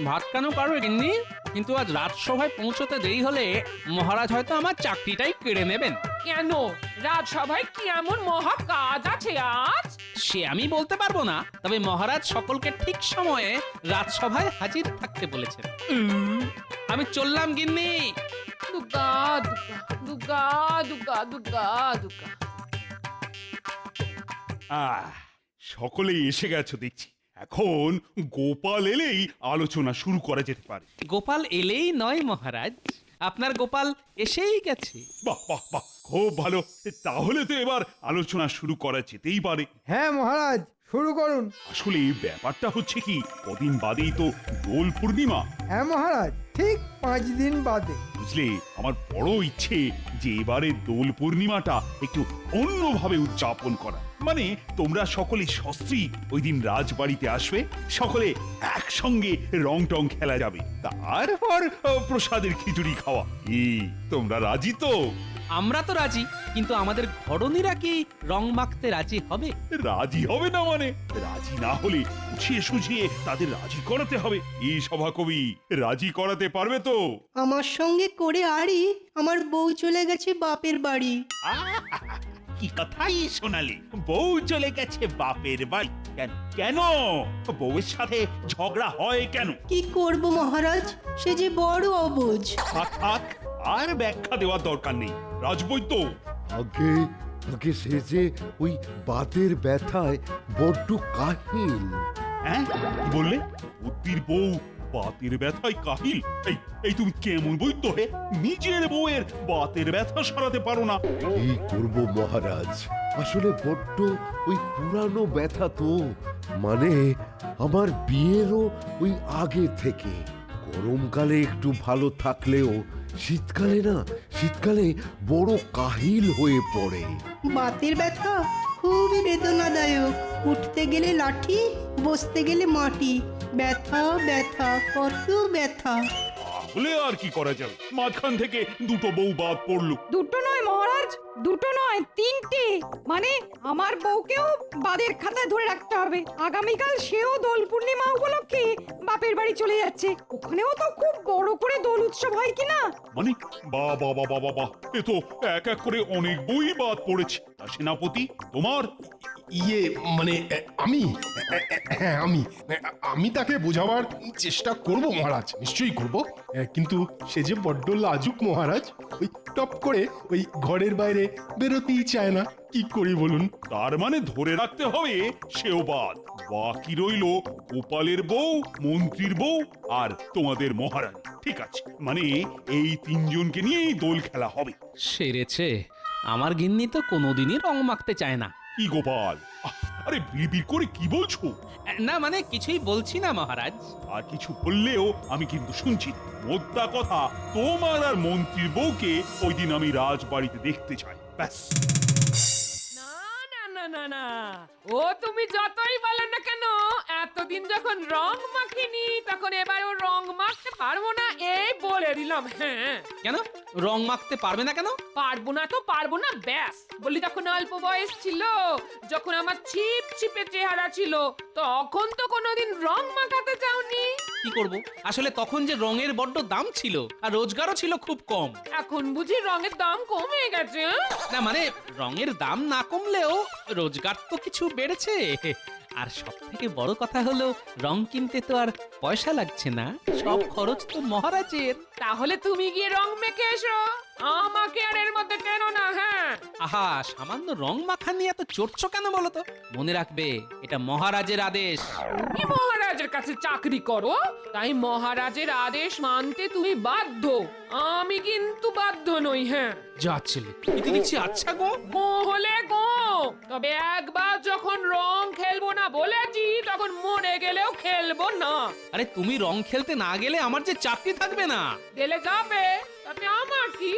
ভাত কেন পারবে গিন্নি? কিন্তু আজ রাজসভায় পৌঁছতে দেরি হলে মহারাজ হয়তো আমার চাকরিটাই কেড়ে নেবেন। কেন? রাজসভায় কি এমন মহা কাজ আছে আজ? সে আমি বলতে পারবো না, তবে মহারাজ সকলকে ঠিক সময়ে রাজসভায় হাজির থাকতে বলেছেন। আমি চললাম গিন্নি। দুগা দুগা দুগা দুগা দুগা দুগা। সকলেই এসে গেছো দেখছি। এখন গোপাল এলেই আলোচনা শুরু করা যেতে পারে। গোপাল এলেই নয় মহারাজ, আপনার গোপাল এসেই গেছে। বাহ বাহ বাহ, খুব ভালো। তাহলে তো এবার আলোচনা শুরু করা যেতেই পারে। হ্যাঁ মহারাজ, শুরু করুন। আসলে ব্যাপারটা হচ্ছে কি, কদিন বাদেই তো দোল পূর্ণিমা। হ্যাঁ মহারাজ, ঠিক 5 দিন বাদে। বুঝলে, আমার বড় ইচ্ছে যে এবারে দোল পূর্ণিমাটা একটু অন্যভাবে উদযাপন করা। মানে তোমরা সকলে সস্ত্রী ওই দিন রাজবাড়িতে আসবে, সকলে একসঙ্গে রং টং খেলা যাবে, তারপর প্রসাদের খিচুড়ি খাওয়া। কি তোমরা রাজি তো? আমরা তো রাজি, কিন্তু আমাদের ঘরণীরা কি রং মাখতে রাজি হবে? রাজি হবে না মানে? রাজি না হলে বুঝিয়ে সুঝিয়ে তাদের রাজি করাতে হবে। এই সভাকবি রাজি করাতে পারবে তো? আমার সঙ্গে করে আরই আমার বউ চলে গেছে বাপের বাড়ি। কি কথাই শোনালি, বউ চলে গেছে বাপের বাড়ি? কেন কেন? বউয়ের সাথে ঝগড়া হয় কেন? কি করব মহারাজ, সে যে বড় অবুঝ। থাক থাক, আর ব্যাখ্যা দেওয়ার দরকার নেই। রাজবৈদ্য, আগে আগে সে যে ওই বাতের ব্যথায় বড্ড কাহিল। হ্যাঁ কি বললে? বুদ্ধির বউ বাতের ব্যথায় কাহিল? এই এই তুমি কেমন বৈদ্য হে? নিজের বউয়ের বাতের ব্যথা সরাতে পারো না? কি করব মহারাজ, আসলে বড্ড ওই পুরানো ব্যথা তো, মানে আমার বিয়েরও ওই আগে থেকে। গরমকালে একটু ভালো থাকলেও শীতকালে বড় কাহিল হয়ে পড়ে। বাতের ব্যথা খুবই বেদনাদায়ক। উঠতে গেলে লাঠি, বসতে গেলে মাটি। ব্যথা ব্যথা, কত ব্যথা। তাহলে আর কি করা যাবে? মাঝখান থেকে দুটো বউ বাদ পড়লো। দুটো নয় মহারাজ, দুটো নয়, 3টে। মানে আমার বউকেও বাদের খাতায় ধরে রাখতে হবে। আগামীকাল সেও দোল পূর্ণিমা উপলক্ষে বাপের বাড়ি চলে যাচ্ছে। ওখানেও তো খুব বড় করে দোল উৎসব হয় কিনা। মানে বাহ বাহ বাহ বাহ বাহ, এ তো এক এক করে অনেক বই বাদ পড়েছে। তা সেনাপতি, তোমার? ইয়ে মানে হ্যাঁ আমি তাকে বোঝাবার চেষ্টা করব মহারাজ, নিশ্চয়ই করব। কিন্তু সে যে বড্ড লাজুক মহারাজ, ওই টপ করে ওই ঘরের বাইরে বেরোতেই চায় না। কি করি বলুন? তার মানে ধরে রাখতে হবে সেও বাদ। বাকি রইল গোপালের বউ, মন্ত্রীর বউ আর তোমাদের মহারাজ। ঠিক আছে, মানে এই তিনজনকে নিয়েই দোল খেলা হবে। সেরেছে, আমার গিন্নি তো কোনোদিনই রং মাখতে চায় না। কি গোপাল, আরে বিড়বিড় করে কি বলছো? না মানে কিছুই বলছি না মহারাজ। আর কিছু বললেও আমি কিন্তু শুনছি। মোদ্দা কথা, তোমার আর মন্ত্রীর বউকে ওই দিন আমি রাজবাড়িতে দেখতে চাই, ব্যাস। না না না না না, ও তুমি যতই বলো না কেন, এতদিন যখন রং মাখিনি তখন এবারও রং মাখতে পারবো না, এই বলে দিলাম। হ্যাঁ, কেন রং মাখতে পারবে না কেন? পারবো না তো পারবো না, ব্যাস। বলি তখন অল্প বয়স ছিল, যখন আমার ছিপ ছিপে চেহারা ছিল, তখন তো কোনোদিন রং মাখাতে চাওনি। কি করব? আসলে তখন যে রঙের বড্ড দাম ছিল আর রোজগারও ছিল খুব কম। এখন বুঝি রঙের দাম কমে গেছে? না মানে রঙের দাম না কমলেও রোজগার তো কিছু বেড়েছে। আর সব থেকে বড় কথা হলো, রং কিনতে তো আর পয়সা লাগছে না, সব খরচ তো মহারাজের। তাহলে তুমি গিয়ে রং মেখে এসো, আমাকে আর এর মধ্যে কেন না। হ্যাঁ, আহা, সামান্য রং মাখা নিয়ে এত চড়ছো কেন বলো তো? মনে রাখবে, এটা মহারাজের আদেশ। তুমি মহারাজের কাছে চাকরি করো, তাই মহারাজের আদেশ মানতে তুমি বাধ্য। আমি কিন্তু বাধ্য নই। হ্যাঁ, যা ছেলে, এতে দেখছি আচ্ছা গো। গো হলে গো, তবে একবার যখন রং খেলবো না বলেছি, তখন মরে গেলেও খেলবো না। আরে তুমি রং খেলতে না গেলে আমার যে চাকরি থাকবে না। গেলে যাবে, তাতে আমার কি?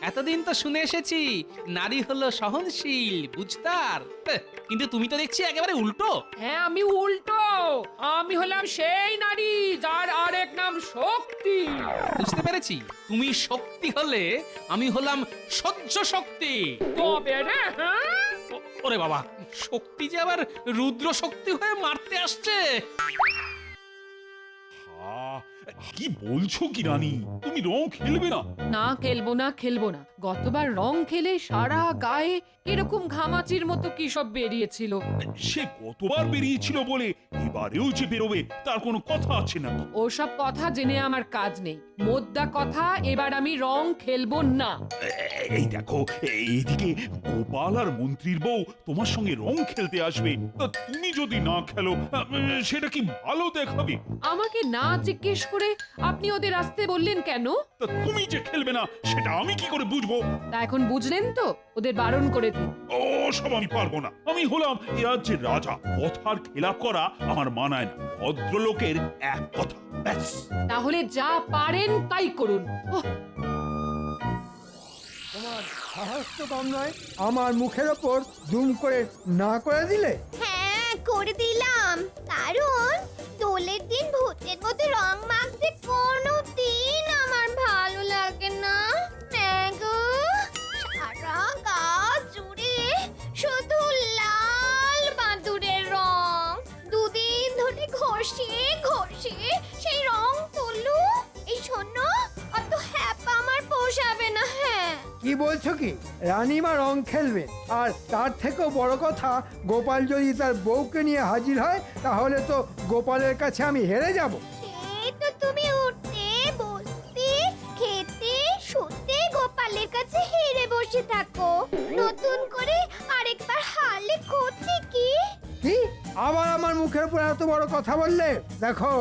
এতদিন তো শুনে এসেছি নারী হলো সহনশীল, বুঝতার। কিন্তু তুমি তো দেখছি একেবারে উল্টো। হ্যাঁ, আমি উল্টো। আমি হলাম সেই নারী যার আরেক নাম শক্তি। বুঝতে পেরেছি, তুমি শক্তি হলে আমি হলাম সহ্য শক্তি। তবে রে, হ্যাঁ, ওরে বাবা, শক্তি যে আবার রুদ্র শক্তি হয়ে মারতে আসছে। কি বলছো কি রানী, তুমি রং খেলবে না? না খেলবো না গতবার রং খেলে সারা গায়ে এরকম ঘামাচির মতো কি সব বেরিয়েছিল। সে কতবার বেরিয়েছিল বলে এবারেও যে বেরোবে তার কোনো কথা আছে না। ওসব কথা জেনে আমার কাজ নেই, মোদ্দা কথা এবার আমি রং খেলবো না। এই দেখো, এইদিকে গোপাল আর মন্ত্রীর বউ তোমার সঙ্গে রং খেলতে আসবে, তা তুমি যদি না খেলো সেটা কি ভালো দেখাবে? আমাকে না জিজ্ঞেস করে আপনি ওদের আসতে বললেন কেন? তা তুমি যে খেলবে না সেটা আমি কি করে বুঝবো? তা এখন বুঝলেন তো, ওদের বারণ করে দিন। ও সব আমি পারবো না, আমি হলাম এ রাজ্যের রাজা, কথার খেলাপ করা আমার মানায় না। ভদ্রলোকের এক কথা, ব্যাস। তাহলে যা পারেন তাই করুন। ওহ, তোমার সাহস তো কম নয়, আমার মুখের ওপর দুম করে না করে দিলে। হ্যাঁ করে দিলাম, কারণ দোলের দিন ভূতের মতো রং মাখতে কোনো দিন আমার ভালো লাগে না। গো, সারা গা জুড়ে শুধু লাল বাদুড়ের রং, দুদিন ধরে ঘষিয়ে ঘষিয়ে সেই রং তুলু। এই শোনো, অত হ্যাপা আমার পোষাবে না। হ্যাঁ কি বলছো কি? রানীমা রং খেলবে, আর তার থেকেও বড় কথা, গোপাল যদি তার বউকে নিয়ে হাজির হয় তাহলে তো গোপালের কাছে আমি হেরে যাব। এই তো তুমি উঠতে বসতে খেতে শুতে গোপালের কাছে হেরে বসে থাকো, নতুন করে আরেকবার হারলে ক্ষতি কি? কি আবার আমার মুখের উপর এত বড় কথা বললে? দেখো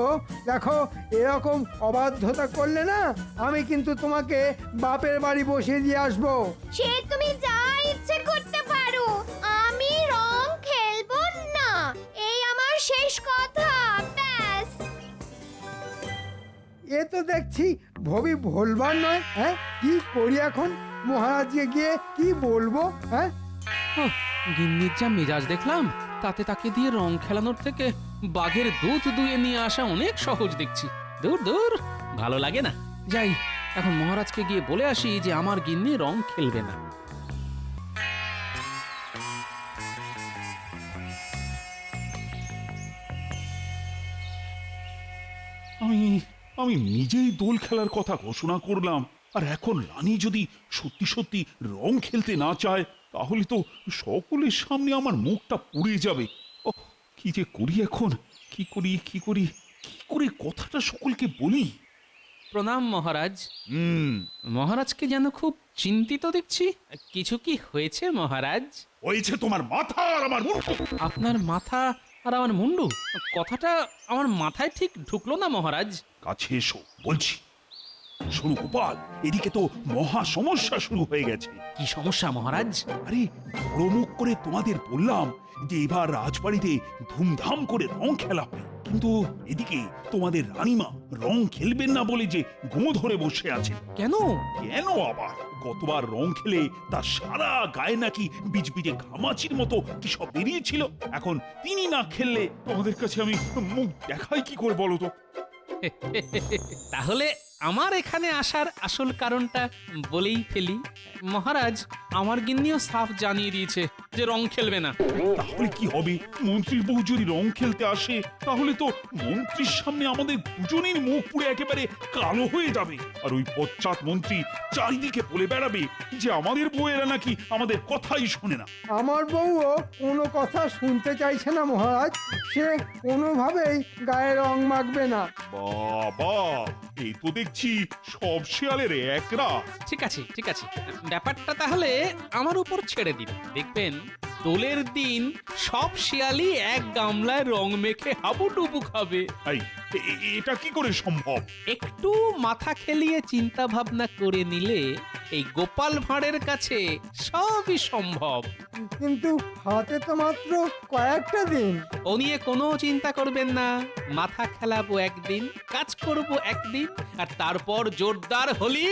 দেখো, এরকম অবাধ্যতা করলে না, আমি কিন্তু তোমাকে বাপের বাড়ি বসিয়ে দিয়ে আসবো। সে তুমি যা ইচ্ছে করতে পারো, আমি রং খেলবো না, এই আমার শেষ কথা, ব্যাস। এ তো দেখছি ভবি ভোলবার নয়। হ্যাঁ, কি করি এখন? মহারাজকে গিয়ে কি বলবো? হ্যাঁ, ওহ, গিন্নির যা মেজাজ দেখলাম, তাতে তাকে দিয়ে রং খেলানোর থেকে বাঘের দুধ দুয়ে নিয়ে আসা অনেক সহজ দেখছি। দূর দূর, ভালো লাগে না। যাই, এখন মহারাজকে গিয়ে বলে আসি যে আমার গিন্নি রং খেলবে না। আমি আমি নিজেই দোল খেলার কথা ঘোষণা করলাম, আর এখন রানী যদি সত্যি সত্যি রং খেলতে না চায় তাহলে তো সকলের সামনে আমার মুখটা পুড়ে যাবে। ও কি যে করি এখন, কি করি কি করি কি করে কথাটা সকলকে বলি? প্রণাম মহারাজ। হুম, মহারাজকে যেন খুব চিন্তিত দেখছি। কিছু কি হয়েছে মহারাজ? হয়েছে তোমার মাথা আর আমার মুখ। আপনার মাথা আর আমার মুন্ডু, কথাটা আমার মাথায় ঠিক ঢুকলো না মহারাজ। কাছে এসো বলছি। শোনো গোপাল, এদিকে তো মহা সমস্যা শুরু হয়ে গেছে। কি সমস্যা মহারাজ? আরে বড় মুখ করে তোমাদের বললাম যে এবার রাজবাড়িতে ধুমধাম করে রং খেলা হবে, কিন্তু এদিকে তোমাদের রানীমা রং খেলবেন না বলে যে গো ধরে বসে আছে। কেন? কেন আবার? গতবার রং খেলে তার সারা গায়ে নাকি বিজবিজে ঘামাচির মতো কি সব বেরিয়েছিল। এখন তিনি না খেললে তোমাদের কাছে আমি মুখ দেখাই কি করে বলো তো? তাহলে আমার এখানে আসার আসল কারণটা বলেই ফেলি মহারাজ। আমার গিন্নিও সাফ জানিয়ে দিয়েছে যে রং খেলবে না। তাহলে কি হবে? মন্ত্রীর বউ যদি রং খেলতে আসে তাহলে তো মন্ত্রীর সামনে আমাদের দুজনের মুখ পুড়ে একেবারে কালো হয়ে যাবে, আর ওই পশ্চাৎ মন্ত্রী চারিদিকে বলে বেড়াবে যে আমাদের বউয়েরা নাকি আমাদের কথাই শোনে না। আমার বউও কোনো কথা শুনতে চাইছে না মহারাজ, সে কোনোভাবেই গায়ে রং মাখবে না। বাবা, এই তো দেখছি সব শেয়ালের একরা। ঠিক আছে ঠিক আছে, ব্যাপারটা তাহলে আমার উপর ছেড়ে দিন। দেখবেন দোলের দিন সব শিয়ালই এক গামলায় রং মেখে হাবুডুবু খাবে। এই, এটা কি করে সম্ভব? একটু মাথা খেলিয়ে চিন্তা ভাবনা করে নিলে এই গোপাল ভাঁড়ের কাছে সবই সম্ভব। কিন্তু হাতে তো মাত্র কয়েকটা দিন। ও নিয়ে কোনো চিন্তা করবেন না, মাথা খেলাবো একদিন, কাজ করব একদিন, আর তারপর জোরদার হলি।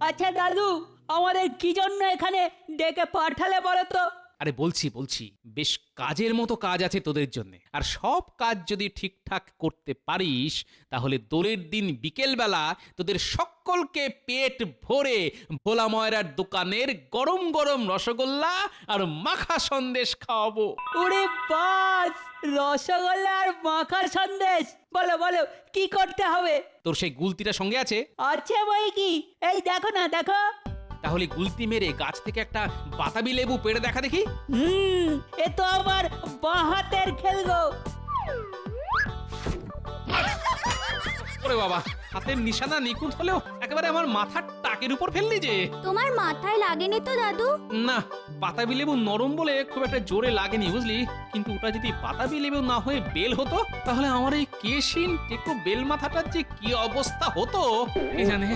আচ্ছা দাদু, আমাদের কি জন্য এখানে ডেকে পাঠালে বলো তো? আরে বলছি বেশ কাজের মতো কাজ আছে তোদের জন্য, আর সব কাজ যদি ঠিকঠাক করতে পারিস তাহলে দোলের দিন বিকেলবেলা তোদের সকলকে পেট ভরে ভোলা ময়রার দোকানের গরম গরম রসগোল্লা আর মাখা সন্দেশ খাওয়াবো। ওরে বাস, রসগোল্লা আর মাখার সন্দেশ। বলো বলো কি করতে হবে? তোর সেই গুলতিটা সঙ্গে আছে? আছে বই কি, এই দেখো না দেখো। তাহলে গুলতি মেরে গাছ থেকে একটা বাতাবি লেবু পেড়ে দেখা দেখি। এ তো আমার বাঁ হাতের খেল গো। ওরে বাবা, হাতের নিশানা নিখুঁত হলেও একেবারে আমার মাথার টাকের উপর ফেললি যে। তোমার মাথায় লাগেনি তো দাদু? না, বাতাবি লেবু নরম বলে খুব একটা জোরে লাগেনি বুঝলি, কিন্তু ওটা যদি বাতাবি লেবু না হয়ে বেল হতো তাহলে আমার এই কেশিন টেকো বেল মাথাটার যে কি অবস্থা হতো কে জানে।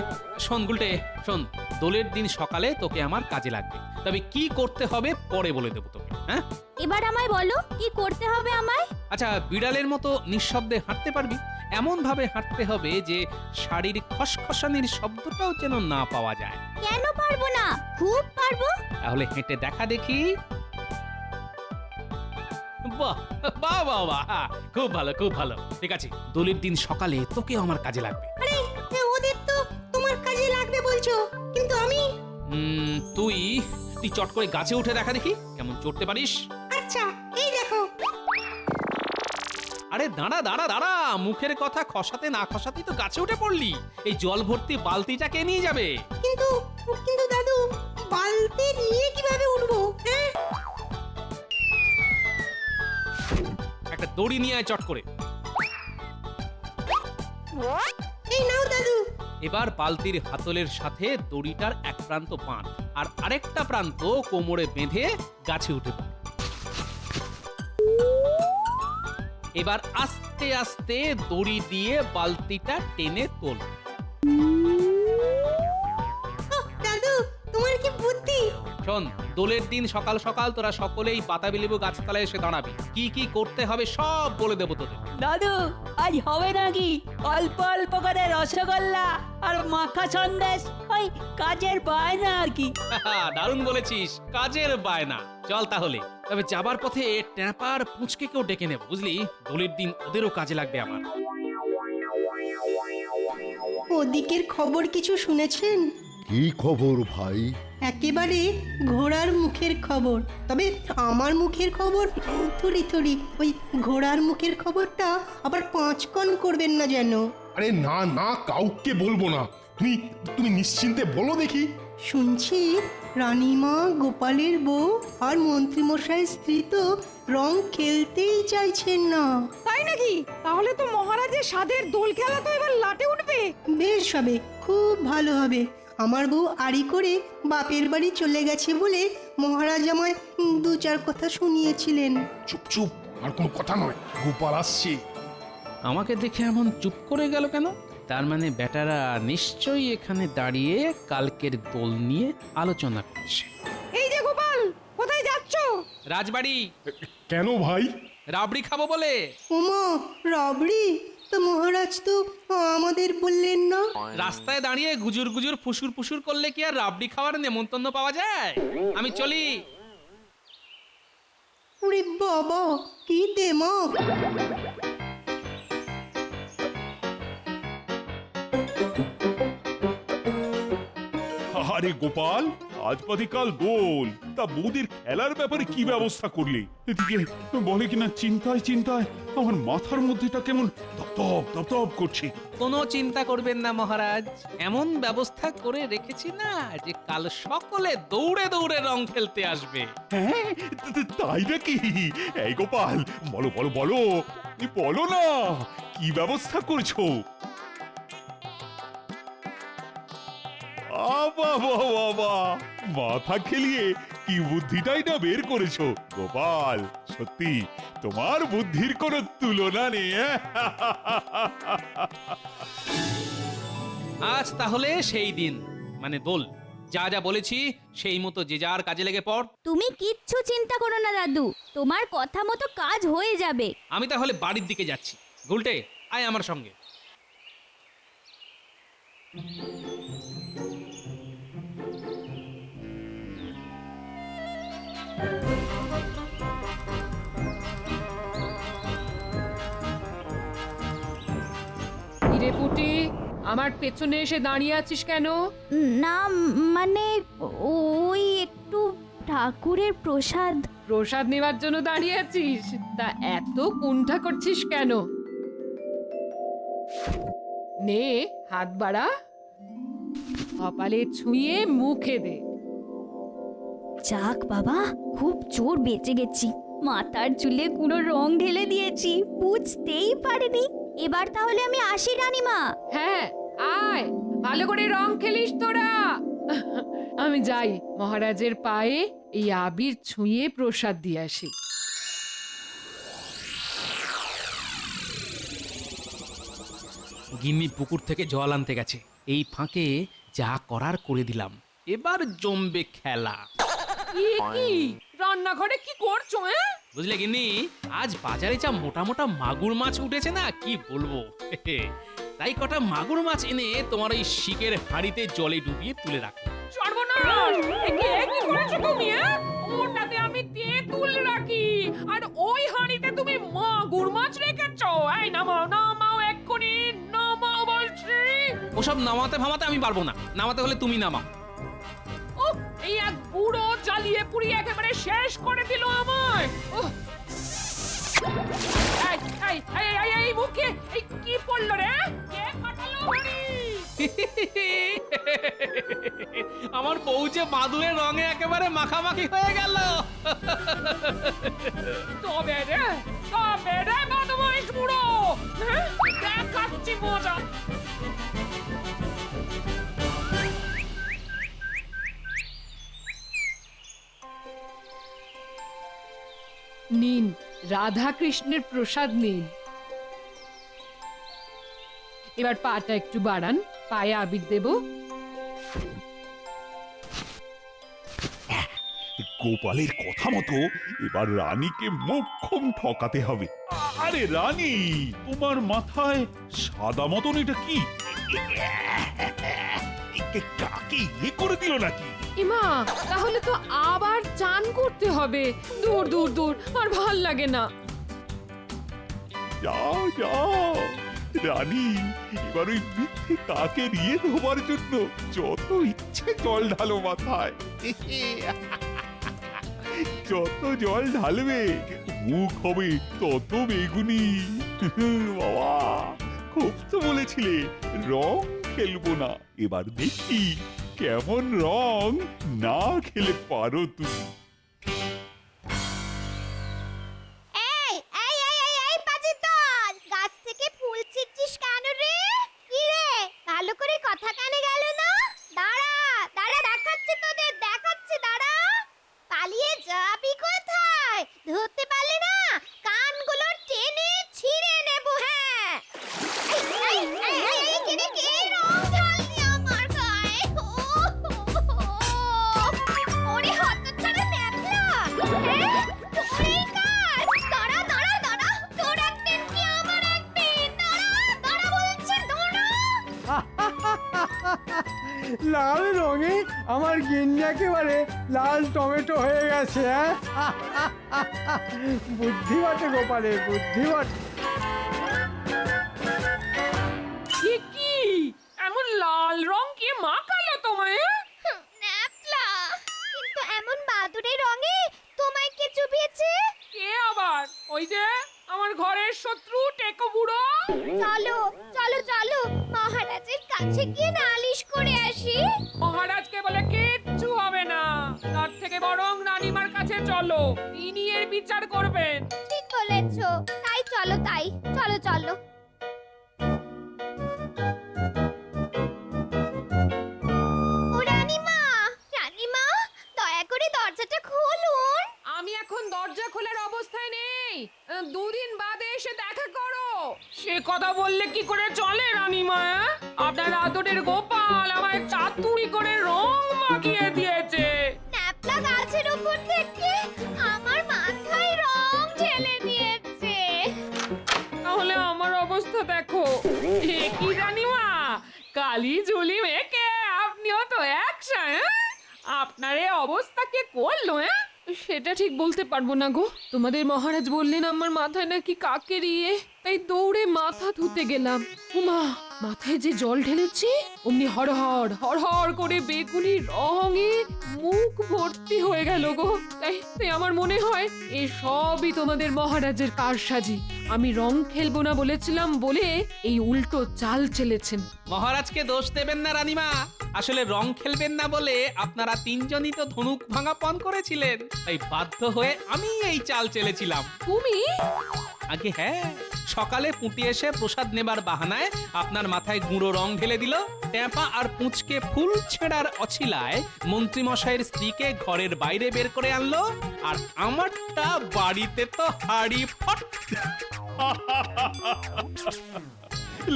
শোন গুলটে, শোন, দোলের দিন সকালে তোকে আমার কাজে লাগবে, তবে কি করতে হবে পরে বলে দেবো তোকে। হ্যাঁ, এবার আমায় বলো কি করতে হবে আমায়? আচ্ছা, বিড়ালের মতো নিঃশব্দে হাঁটতে পারবি? এমন ভাবে হাঁটতে হবে যে শাড়ির খসখসানির শব্দটাও যেন না পাওয়া যায়। কেন পারবো না? খুব পারবো। তাহলে হেঁটে দেখা দেখি। বাহ বাহ বাহ বাহ, খুব ভালো খুব ভালো। ঠিক আছে, দোলের দিন সকালে তোকে আমার কাজে লাগবে। আরে ওদের তো তোমার কাজে লাগবে বলছো, কিন্তু আমি? তুই চট করে গাছে উঠে দেখা দেখি কেমন চড়তে পারিস। আচ্ছা, এই দেখো। আরে দাঁড়া দাঁড়া দাঁড়া, মুখের কথা খসাতে না খসাতেই তো গাছে উঠে পড়লি। এই জল ভর্তি বালতিটা কে নিয়ে যাবে? কিন্তু কিন্তু দাদু, বালতি নিয়ে কিভাবে উঠবো? হ্যাঁ, একটা দড়ি নিয়ে আয় চট করে। এই নাও দাদু। এবার বালতির হাতলের সাথে দড়িটার এক প্রান্ত বাঁধ আর আরেকটা প্রান্ত কোমরে বেঁধে গাছে উঠে পড়। এবার আস্তে আস্তে দড়ি দিয়ে বালতিটা টেনে তোল। দাদু, তোমার কি বুদ্ধি! শোন, দোলের দিন সকাল সকাল তোরা সকলেই বাতাবি লেবু গাছতলায় এসে দাঁড়াবি। কি কি করতে হবে সব বলে দেবো তোদের। দাদু, আজ হবে নাকি অল্প অল্প করে রসগোল্লা আর মাখা সন্দেশ? ওই কাজের বায়না আর কি। দারুণ বলেছিস, কাজের বায়না। চল তাহলে, তবে যাবার পথে ট্যাপার পুঁচকে কেউ ডেকে নেব বুঝলি, দোলের দিন ওদেরও কাজে লাগবে আমার। ওদিকের খবর কিছু শুনেছেন? কি খবর ভাই? একেবারে ঘোড়ার মুখের খবর। তবে আমার মুখের খবর থুড়ি থুড়ি, ওই ঘোড়ার মুখের খবরটা আবার 5 কণ করবেন না যেন। আরে না না, কাউকে বলবো না। তুমি তুমি নিশ্চিন্তে বলো দেখি। শুনছি রানীমা, গোপালের বউ আর মন্ত্রীমশাইয়ের স্ত্রী তো রং খেলতেই চাইছেন না। তাই নাকি? তাহলে তো মহারাজের স্বাদের দোল খেলা তো এবার লাটে উঠবে। বেশ হবে, খুব ভালো হবে। আমার বউ আড়ি করে বাপের বাড়ি চলে গেছে বলে মহারাজ আমায় 2-4 কথা শুনিয়েছিলেন। চুপ চুপ, আর কোনো কথা নয়, গোপাল আসছে। আমাকে দেখে এমন চুপ করে গেল কেন? তার মানে বেটারা নিশ্চয়ই এখানে দাঁড়িয়ে কালকের দোল নিয়ে আলোচনা করছে। এই যে গোপাল, কোথায় যাচ্ছ? রাজবাড়ি। কেন ভাই? রাবড়ি খাবো বলে। ওমা, রাবড়ি? তো মহারাজ তো আমাদের বললেন না। রাস্তায় দাঁড়িয়ে গুজুর গুজুর ফুসুর ফুসুর করলে কি আর রাবড়ি খাওয়ার নেমন্তন্ন পাওয়া যায়? আমি চলি। ওরে বাবা, কি দেমাক! আরে গোপাল, আজ বাদে কাল দোল, তা বৌদির খেলার ব্যাপারে কি ব্যবস্থা করলি? এদিকে বলে কিনা চিন্তায় চিন্তায় আমার মাথার মধ্যেটা কেমন দপদপ দপদপ করছে। কোনো চিন্তা করবেন না মহারাজ, এমন ব্যবস্থা করে রেখেছি না যে কাল সকলে দৌড়ে দৌড়ে রং খেলতে আসবে। হ্যাঁ, তাই নাকি? এই গোপাল, বলো বলো বলো, বলো না, কি ব্যবস্থা করছো? বাবা বাবা, মাথা খেলিয়ে কি বুদ্ধিটাই না বের করেছো গোপাল। সত্যি তোমার বুদ্ধির কোনো তুলনা নেই। আজ তাহলে সেই দিন, মানে দোল। যা যা বলেছি সেই মতো যে যার কাজে লেগে পড়। তুমি কিচ্ছু চিন্তা করো না দাদু, তোমার কথা মতো কাজ হয়ে যাবে। আমি তাহলে বাড়ির দিকে যাচ্ছি। গুলটে, আয় আমার সঙ্গে। কিরে পুটি, আমার পেছনে এসে দাঁড়িয়ে আছিস কেন? না মানে ওই একটু ঠাকুরের প্রসাদ। প্রসাদ নেবার জন্য দাঁড়িয়ে আছিস? তা এত কুণ্ঠা করছিস কেন? নে হাত বাড়া, কপালে ছুঁয়ে মুখে দে। যাক বাবা, খুব জোর বেঁচে গেছি। মাথার চুলে পুরো রং ঢেলে দিয়েছি, বুঝতেই পারিনি। এবার তাহলে আমি আসি রানীমা। হ্যাঁ আয়, ভালো করে রং খেলিস তোরা। আমি যাই মহারাজের পায়ে এই আবির ছুঁয়ে প্রসাদ দিয়ে আসি। গিন্নি পুকুর থেকে জল আনতে গেছে, এই ফাঁকে যা করার করে দিলাম, এবার জমবে খেলা। কি রান্নাঘরে কি করছো? বুঝলে গিন্নি, আজ বাজারে যা মোটা মোটা মাগুর মাছ উঠেছে না, কি বলবো। তাই কটা মাগুর মাছ এনে তোমার ওই শিকের হাঁড়িতে জলে ডুবিয়ে তুলে রাখো। সর্বনাশ! একে কি করেছো তুমি? ওটাতে আমি তেঁতুল রাখি, আর ওই হাঁড়িতে তুমি মাগুর মাছ রেখেছো। এই নামাও নামাও, এক্ষুনি নামাও বলছি। ওসব নামাতে ফামাতে আমি পারবো না, নামাতে হলে তুমি নামাও। ও, এই এক বুড়ো জ্বালিয়ে পুড়িয়ে একেবারে শেষ করে দিল আমায়। এই এই এই এই এই মুখে এই কি পড়লো রে? কে ফাটালো হাঁড়ি? আমার বউ যে বাদুড়ের রঙে একেবারে মাখামাখি হয়ে গেল। তবে রে বদমাইশ বুড়ো, হ্যাঁ? দেখাচ্ছি মজা। নিন, রাধা কৃষ্ণের প্রসাদ নিন। এবার পাটা একটু বাড়ান, পায়ে আবির দেব। গোপালের কথা মতো এবার রানীকে মোক্ষম ঠকাতে হবে। আরে রানী, তোমার মাথায় সাদা মতন এটা কি? একে কাকে ইয়ে করে দিল নাকি? ইমা, তাহলে তো আবার চান করতে হবে। দূর দূর দূর, আর ভাল লাগে না। যাও যাও রানী, এবার ওই মিথ্যে কাকে নিয়ে ধোবার জন্য যত ইচ্ছে জল ঢালো মাথায়। যত জল ঢালবে মুখ হবে তত বেগুনি। বাবা, খুব তো বলেছিলে রং খেলবো না, এবার দেখি কেমন রং না খেলে পারো তুমি। এই এই এই এই এই পাজি দল, গাছ থেকে ফুল ছিঁড়ছিস কেন রে? কি রে, ভালো করে কথা কানে গেল না? দাঁড়া দাঁড়া, দেখাচ্ছি তোদের, দেখাচ্ছি, দাঁড়া। পালিয়ে যাবি কোথায়? ধরতে পারলে না কানগুলো টেনে ছিঁড়ে নেব। হ্যাঁ, এই এই এই এই কে রে, কে রং ঢাললি আমার গায়ে? ওরে হতচ্ছাড়া ন্যাপলা, হ্যাঁ তোরই কাজ। দাঁড়া দাঁড়া দাঁড়া, তোর একদিন কি আমার একদিন। দাঁড়া দাঁড়া বলছি, দাঁড়া। লাল রঙে আমার গিন্নি একেবারে লাল টমেটো হয়ে গেছে। বুদ্ধি বটে গোপালের, বুদ্ধি বটে। কি এমন লাল রং কে মাখালো তোমায়? ন্যাপলা, কিন্তু এমন বাদুড়ে রঙে তোমায় কে চুবিয়েছে? কে আবার? ওই যে আমার ঘরের শত্রু টেকো বুড়ো। চলো চলো চলো, মহারাজের কাছে গিয়ে নালিশ করে আসি। মহারাজকে বলে কিচ্ছু হবে না, তার থেকে বরং রানীমার কাছে চলো, তিনি এর বিচার করবেন। ঠিক বলেছো, তাই চলো, তাই চলো চলো। ও রানীমা, রানীমা, দয়া করে দরজাটা খুলুন। আমি এখন দরজা খোলার অবস্থায় নেই, দুদিন বাদে এসে দেখা করো। সে কথা বললে কি করে চলে রানীমা? আপনার আদরের গোপাল আমায় চাতুরি করে রং মাখিয়ে দিয়েছে। ন্যাপলা গাছের উপর থেকে আমার মাথায় রং ঢেলে দিয়েছে। তাহলে আমার অবস্থা দেখো। এ কি রানীমা, কালি ঝুলি মেখে আপনিও তো একসা। আপনার এই অবস্থা কে করলো? সেটা ঠিক বলতে পারবো না গো। তোমাদের মহারাজ বললেন আমার মাথায় নাকি কাকের ইয়ে। তাই দৌড়ে মাথা ধুতে গেলাম। উমা, মাথায় যে জল ঢেলেছি অমনি হড়হড় করে বেগুনি রঙে মুখ ভর্তি হয়ে গেল গো। তাই আমার মনে হয় এই সবই তোমাদের মহারাজের কারসাজি। আমি রং খেলবো না বলেছিলাম বলে এই উল্টো চাল চেলেছেন। মহারাজকে দোষ দেবেন না রানীমা, আসলে রং খেলবেন না বলে আপনারা তিনজনই তো ধনুক ভাঙা পণ করেছিলেন, তাই বাধ্য হয়ে আমি এই চাল চেলেছিলাম। তুমি? আগে হ্যাঁ, সকালে পুঁটি এসে প্রসাদ নেবার বাহানায় আপনার মাথায় গুঁড়ো রং ঢেলে দিল, ট্যাপা আর পুঁচকে ফুল ছেঁড়ার অছিলায় মন্ত্রী মশাইয়ের স্ত্রীকে ঘরের বাইরে বের করে আনলো, আর আমারটা বাড়িতে তো হাড়ি ফট।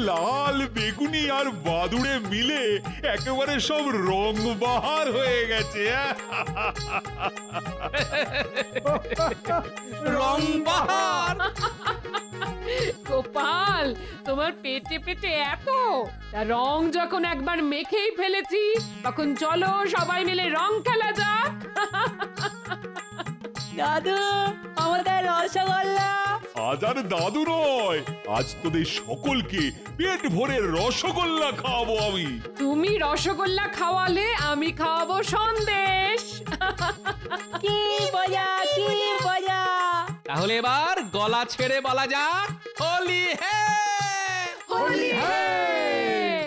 লাল বেগুনি আর বাদুড়ে মিলে একেবারে সব রং বাহার হয়ে গেছে। রং বাহার। গোপাল, তোমার পেটে পেটে এত, তা রং যখন একবার মেখেই ফেলেছি তখন চলো সবাই মিলে রং খেলা যাক। দাদু, আমাদের রসগোল্লা। আজ আর দাদু নয়, আজ তোদের সকলকে পেট ভরে রসগোল্লা খাওয়াবো আমি। তুমি রসগোল্লা খাওয়ালে আমি খাওয়াবো সন্দেশ। কি মজা, কি মজা। তাহলে এবার গলা ছেড়ে বলা যাক হোলি হ্যায়। হোলি হ্যায়।